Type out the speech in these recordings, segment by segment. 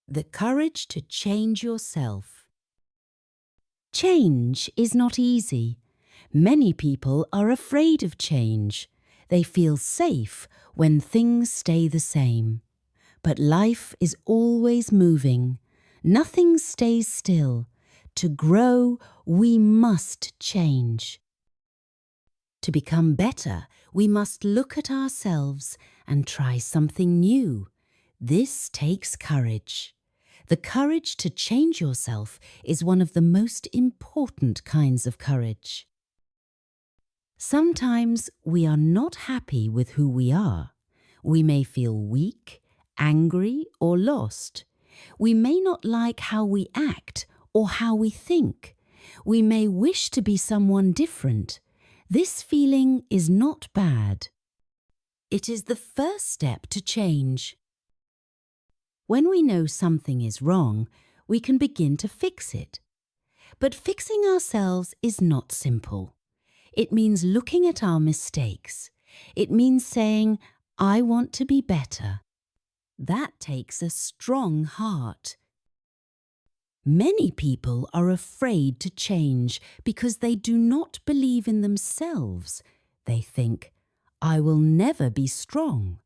The courage to change yourself. Change is not easy. Many people are afraid of change. They feel safe when things stay the same. But life is always moving. Nothing stays still. To grow, we must change. To become better, we must look at ourselves and try something new. This takes courage. The courage to change yourself is one of the most important kinds of courage. Sometimes we are not happy with who we are. We may feel weak, angry, or lost. We may not like how we act or how we think. We may wish to be someone different. This feeling is not bad. It is the first step to change. When we know something is wrong, we can begin to fix it. But fixing ourselves is not simple. It means looking at our mistakes. It means saying, I want to be better. That takes a strong heart. Many people are afraid to change because they do not believe in themselves. They think, I will never be strong.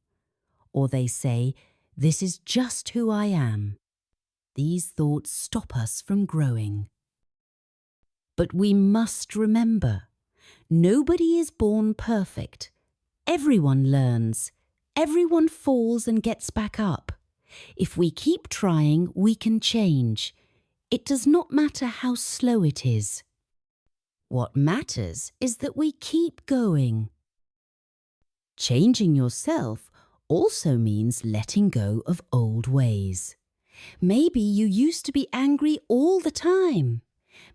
Or they say, this is just who I am. These thoughts stop us from growing. But we must remember, nobody is born perfect. Everyone learns. Everyone falls and gets back up. If we keep trying, we can change. It does not matter how slow it is. What matters is that we keep going. Changing yourself also means letting go of old ways. Maybe you used to be angry all the time.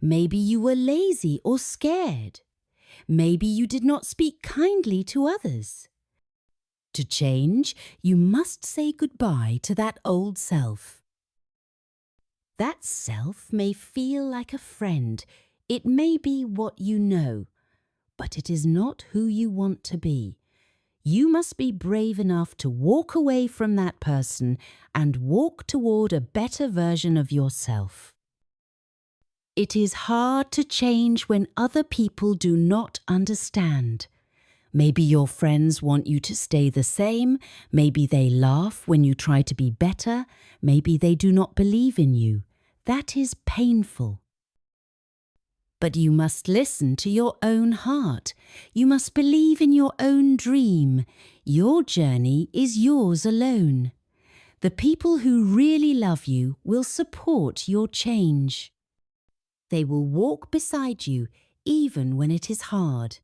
Maybe you were lazy or scared. Maybe you did not speak kindly to others. To change, you must say goodbye to that old self. That self may feel like a friend. It may be what you know, but it is not who you want to be. You must be brave enough to walk away from that person and walk toward a better version of yourself. It is hard to change when other people do not understand. Maybe your friends want you to stay the same. Maybe they laugh when you try to be better. Maybe they do not believe in you. That is painful. But you must listen to your own heart. You must believe in your own dream. Your journey is yours alone. The people who really love you will support your change. They will walk beside you even when it is hard.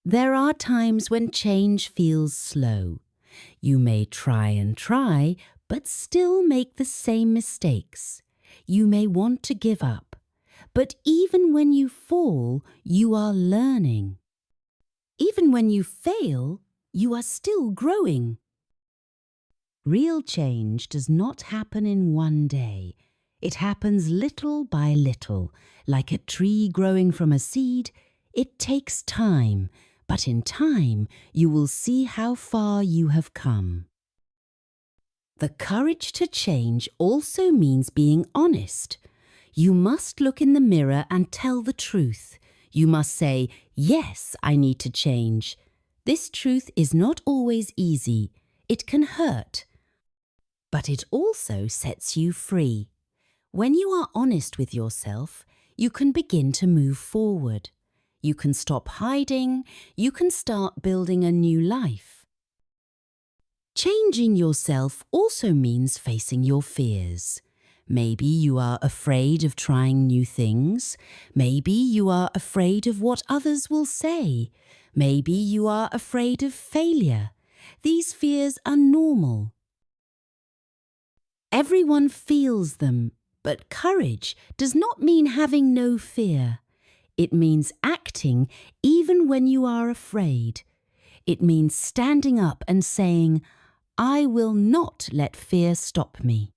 There are times when change feels slow. You may try and try, but still make the same mistakes. You may want to give up. But even when you fall, you are learning. Even when you fail, you are still growing. Real change does not happen in one day. It happens little by little. Like a tree growing from a seed, it takes time. But in time, you will see how far you have come. The courage to change also means being honest. You must look in the mirror and tell the truth. You must say, yes, I need to change. This truth is not always easy. It can hurt. But it also sets you free. When you are honest with yourself, you can begin to move forward. You can stop hiding. You can start building a new life. Changing yourself also means facing your fears. Maybe you are afraid of trying new things. Maybe you are afraid of what others will say. Maybe you are afraid of failure. These fears are normal. Everyone feels them, but courage does not mean having no fear. It means acting even when you are afraid. It means standing up and saying, I will not let fear stop me.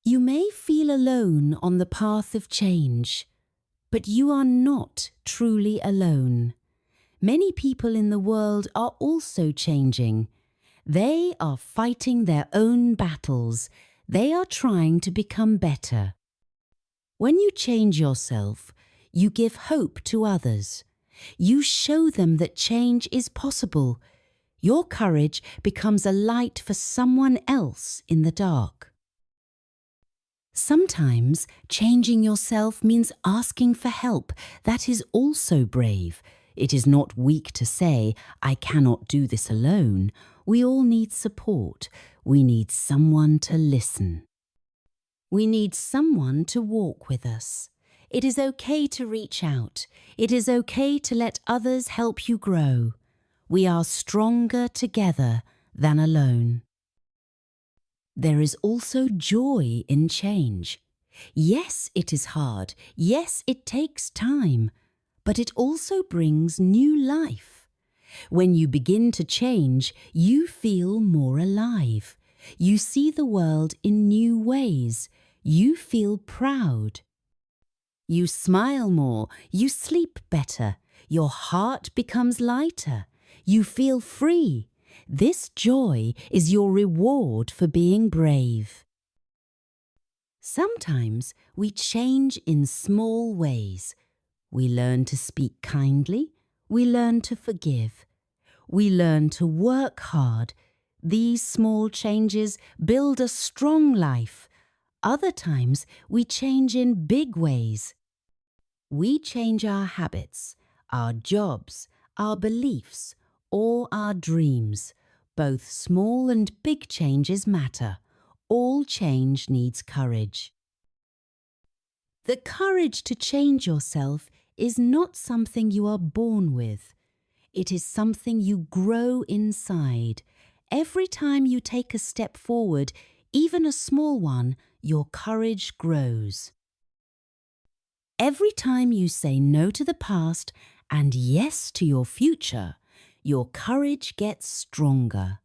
You may feel alone on the path of change, but you are not truly alone. Many people in the world are also changing. They are fighting their own battles. They are trying to become better. When you change yourself, you give hope to others. You show them that change is possible. Your courage becomes a light for someone else in the dark. Sometimes changing yourself means asking for help. That is also brave. It is not weak to say, I cannot do this alone. We all need support. We need someone to listen. We need someone to walk with us. It is okay to reach out. It is okay to let others help you grow. We are stronger together than alone. There is also joy in change. Yes, it is hard. Yes, it takes time. But it also brings new life. When you begin to change, you feel more alive. You see the world in new ways. You feel proud. You smile more. You sleep better. Your heart becomes lighter. You feel free. This joy is your reward for being brave. Sometimes we change in small ways. We learn to speak kindly. We learn to forgive. We learn to work hard. These small changes build a strong life. Other times we change in big ways. We change our habits, our jobs, our beliefs, or our dreams. Both small and big changes matter. All change needs courage. The courage to change yourself is not something you are born with. It is something you grow inside. Every time you take a step forward, even a small one, your courage grows. Every time you say no to the past and yes to your future, your courage gets stronger.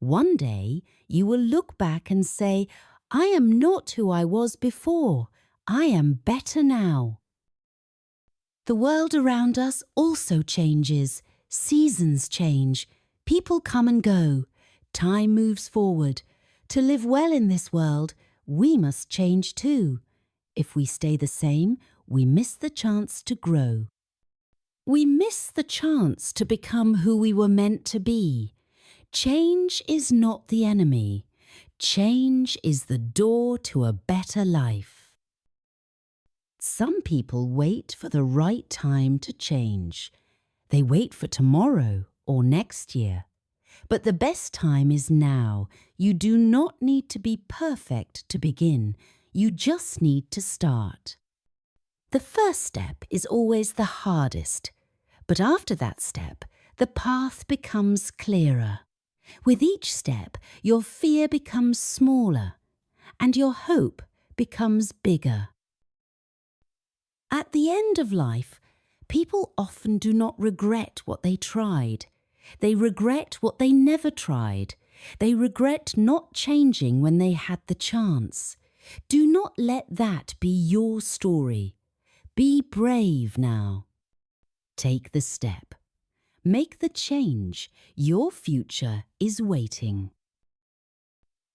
One day, you will look back and say, I am not who I was before. I am better now. The world around us also changes. Seasons change. People come and go. Time moves forward. To live well in this world, we must change too. If we stay the same, we miss the chance to grow. We miss the chance to become who we were meant to be. Change is not the enemy. Change is the door to a better life. Some people wait for the right time to change. They wait for tomorrow or next year. But the best time is now. You do not need to be perfect to begin. You just need to start. The first step is always the hardest. But after that step, the path becomes clearer. With each step, your fear becomes smaller and your hope becomes bigger. At the end of life, people often do not regret what they tried. They regret what they never tried. They regret not changing when they had the chance. Do not let that be your story. Be brave now. Take the step. Make the change. Your future is waiting.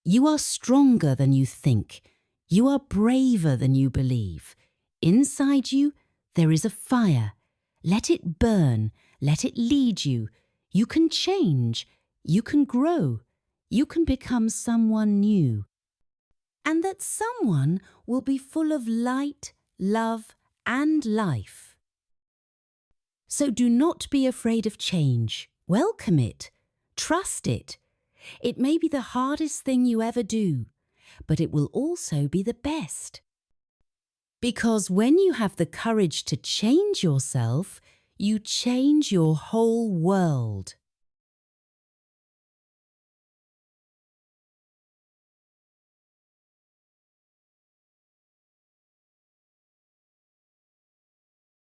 You are stronger than you think. You are braver than you believe. Inside you, there is a fire. Let it burn. Let it lead you. You can change. You can grow. You can become someone new. And that someone will be full of light, love, and life. So do not be afraid of change. Welcome it. Trust it. It may be the hardest thing you ever do, but it will also be the best. Because when you have the courage to change yourself, you change your whole world.